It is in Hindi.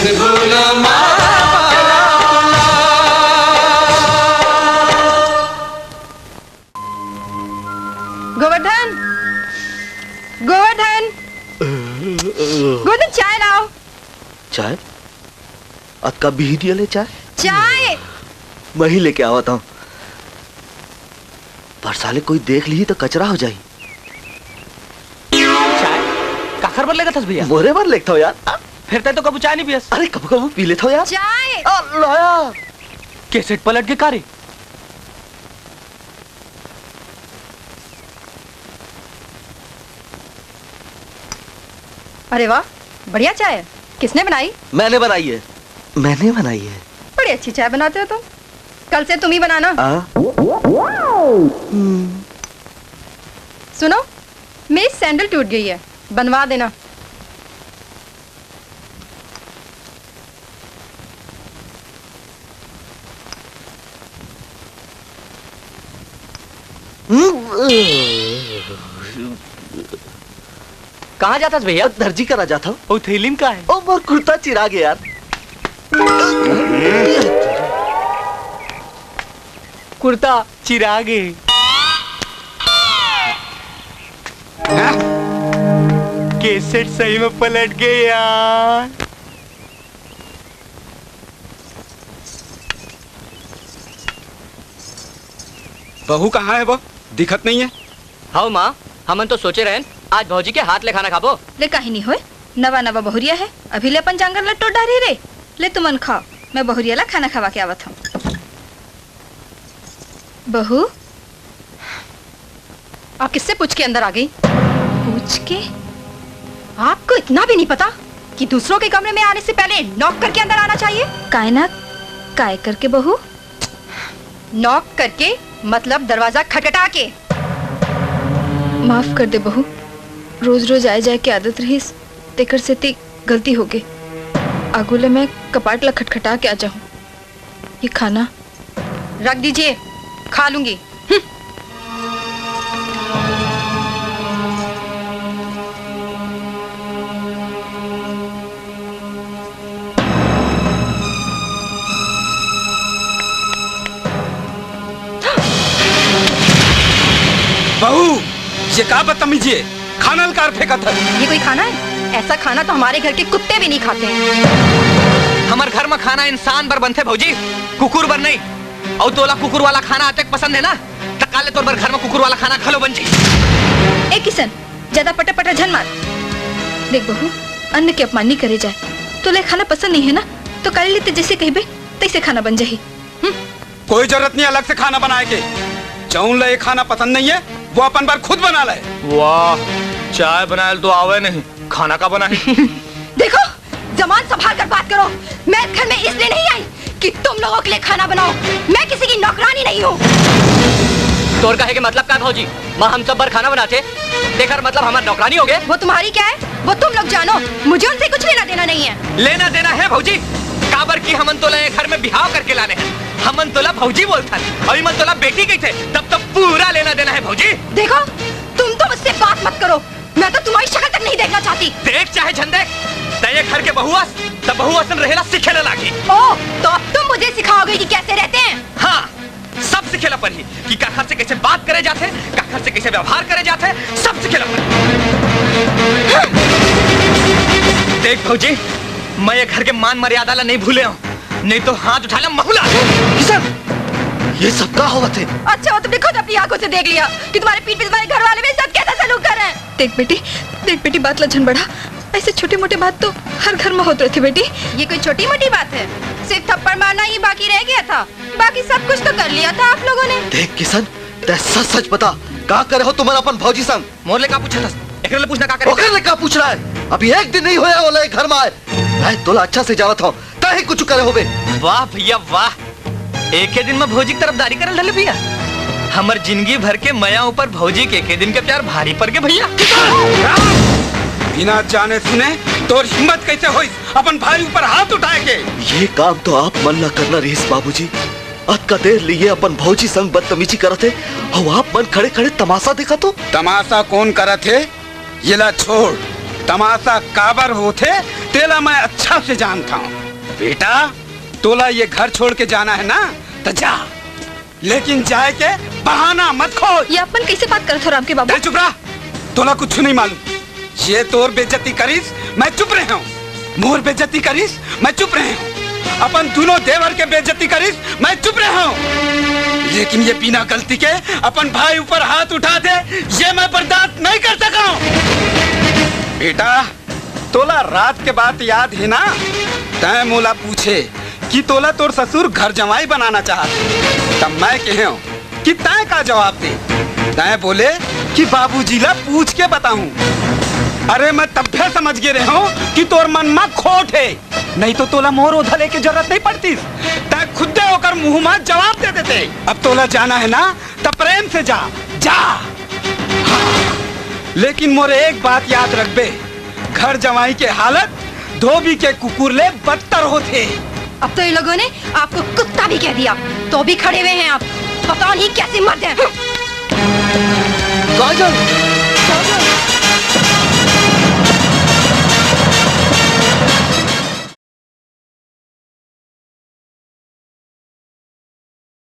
मत भूलो गोवर्धन, गोवर्धन, गोवर्धन चाय लाओ। चाय? आज का भी दिया ले चाय? चाय मैं ही लेके आवता हूँ। पर साले कोई देख ली तो कचरा हो जाई। चाय काखर बर लेगा भैया? मोरे बार लेता हो यार। फिर तो कबू चाय नहीं पियस? अरे कब कब पी लेता हो यार। चाय लाया कैसेट पलट के कारे। अरे वाह, बढ़िया चाय है। किसने बनाई? मैंने बनाई है। मैंने बनाई है। बड़ी अच्छी चाय बनाते हो तुम। कल से तुम ही बनाना। सुनो, मेरी सैंडल टूट गई है, बनवा देना। कहाँ जाता भैया? दर्जी करा जाता हूँ। ओ थैलीम का है? ओ मोर कुर्ता चिरा गया यार। कुर्ता चिरागे। कैसेट सही में पलट गए यार। बहू कहाँ है वो? दिखत नहीं है। हाँ माँ, हमन तो सोचे रहे आज भौजी के हाथ ले खाना खाबो। ले कहीं नहीं होए, नवा नवा बहुरिया है, अभी ले अपन जांगर लट्टो डारी रे। ले तुमन खाओ, मैं बहुरिया ला खाना खवा के आवत हूँ। बहू, आप किससे पूछ के अंदर आ गई? पूछ के? आपको इतना भी नहीं पता कि दूसरों के कमरे में आने से पहले नॉक करके अंदर आना चाहिए? कायनात, काय करके बहू? नॉक करके मतलब दरवाजा खटखटा के। माफ कर दे बहू, रोज रोज आए जाए की आदत रही, तेकर से ती गलती हो गई। आगुले मैं कपाट ला खटखटा के आ जाऊं। ये खाना रख दीजिए, खा लूंगी। बहू, ये क्या बदतमीजी है? खाना लकार फेंका था। ये कोई खाना है? ऐसा खाना तो हमारे घर के कुत्ते भी नहीं खाते हैं। हमारे घर में खाना इंसान बर बनते भौजी, कुकुर बर नहीं। और तोला कुकुर वाला खाना आते पसंद है ना, तो काले तौर पर घर में कुकुर वाला खाना खा लो बन जी। ए किशन, ज्यादा पटा पटा झन मार। देख बहू, अन्न के अपमान नहीं करे जाए। तो ले खाना पसंद नहीं है ना, तो कर लेते जैसे कहबे तैसे खाना बन जाही। कोई जरूरत नहीं अलग से खाना बनाए के। जौन ले खाना पसंद नहीं है वो अपन बार खुद बना ले। वाह, चाय बनाए तो आवे नहीं, खाना का बना है। देखो, जमान संभाल कर बात करो। मैं घर में इसलिए नहीं आई कि तुम लोगों के लिए खाना बनाओ। मैं किसी की नौकरानी नहीं हूँ। तोर कहे के मतलब क्या है भौजी? माँ हम सब बार खाना बनाते, देखकर मतलब हमारे नौकरानी हो गए? वो तुम्हारी क्या है वो तुम लोग जानो, मुझे उनसे कुछ लेना देना नहीं है। लेना देना है भौजी, काबर की हमन तोला घर में बिहाव करके लाने हैं। हमन तोला भौजी बोलता है और मन तोला बेटी कही थे, तब तो पूरा लेना देना है भौजी। देखो, तुम तो मुझसे बात मत करो, मैं तो तुम्हारी शक्ल तक नहीं देखना चाहती। देख चाहे झन देख, तय घर के बहुआस तब बहुआसन रहेला सिखेला लागी। ओ, तो अब तुम मुझे सिखाओगे कि कैसे रहते हैं? हाँ, सब सिखेला पर ही कि काखर से कैसे बात करे जाते, काखर से कैसे व्यवहार करे जाते, सब सिखेला पर। देख भौजी, मैं ये घर के मान मर्यादा ला नहीं भूले हूँ, नहीं तो हाथ उठा ला महुला। किशन, ये सब क्या हुआ थे? अच्छा, वो तुमने खुद अपनी आंखों से देख लिया कि तुम्हारे पीठ पे तुम्हारे घर वाले मेरे साथ कैसा सलूक कर रहे हैं। देख बेटी बात लछन बढ़ा। ऐसे छोटे मोटे बात तो हर घर में होते रहते बेटी। ये कोई छोटी मोटी बात है? सिर्फ थप्पड़ मारना ही बाकी रह गया था, बाकी सब कुछ तो कर लिया था आप लोगों ने। देख किशन, ते सच सच बता, क्या करे हो तुम्हारा अपन भौजी संग? मोरले का पूछा था, एकरले पूछना का करे? ओकरले का पूछ रहा है? अभी एक दिन नहीं होया वाला घर में आए। मैं तोला अच्छा से जानत हूं, ताही कुछ करे होबे। वाह भैया वाह, एक ही दिन में भौजी की तरफदारी करल ढले भैया। हमर जिंदगी भर के मया ऊपर भौजी के एक ही दिन के प्यार भारी पड़ गए भैया। बिना जाने सुने तोर हिम्मत कैसे हुई अपन भाई ऊपर हाथ उठाए के? ये काम तो आप मन ला करना रहीस बाबूजी। अत का देर लिए अपन भौजी संग बदतमीजी करत है और आप मन खड़े खड़े तमाशा देखा तो? तमाशा कौन करत है? ये ला छोड़, तमाशा काबर होते तेला मैं अच्छा से जानता हूँ। बेटा तोला ये घर छोड़ के जाना है ना तो जा, लेकिन जाए के बहाना मत खोज। ये अपन कैसे बात करत हो राम के बाबू? चुप रहा, तोला कुछ नहीं मालूम। ये तोर बेइज्जती करीस मैं चुप रहे हूँ, मोर बेइज्जती करीस मैं चुप रहे हूँ, अपन दोनों देवर के बेइज्जती करीस मैं चुप रहे हूँ, लेकिन ये बिना गलती के अपन भाई ऊपर हाथ उठा दे ये मैं बर्दाश्त नहीं कर सका हूँ। बेटा तोला रात के बात याद है ना, तय मोला पूछे कि तोला तोर ससुर घर जमाई बनाना चाहते, तब मैं कहे कि तय का जवाब दे। तय बोले कि बाबूजी ला पूछ के बताऊं। अरे मैं तब भी समझ गए रहे हूँ कि तोर मन में खोट है, नहीं तो तोला मोर उधले की जरूरत नहीं पड़ती, तय खुद होकर मुंह में जवाब दे देते। अब तोला जाना है ना तब प्रेम से जा जा। हाँ। लेकिन मोरे एक बात याद रख बे, घर जमाई के हालत धोबी के कुकुर ले बदतर होते। अब तो ये लोगों ने आपको कुत्ता भी कह दिया, तो भी खड़े हुए हैं आप, पता नहीं कैसे मर जाए। काजल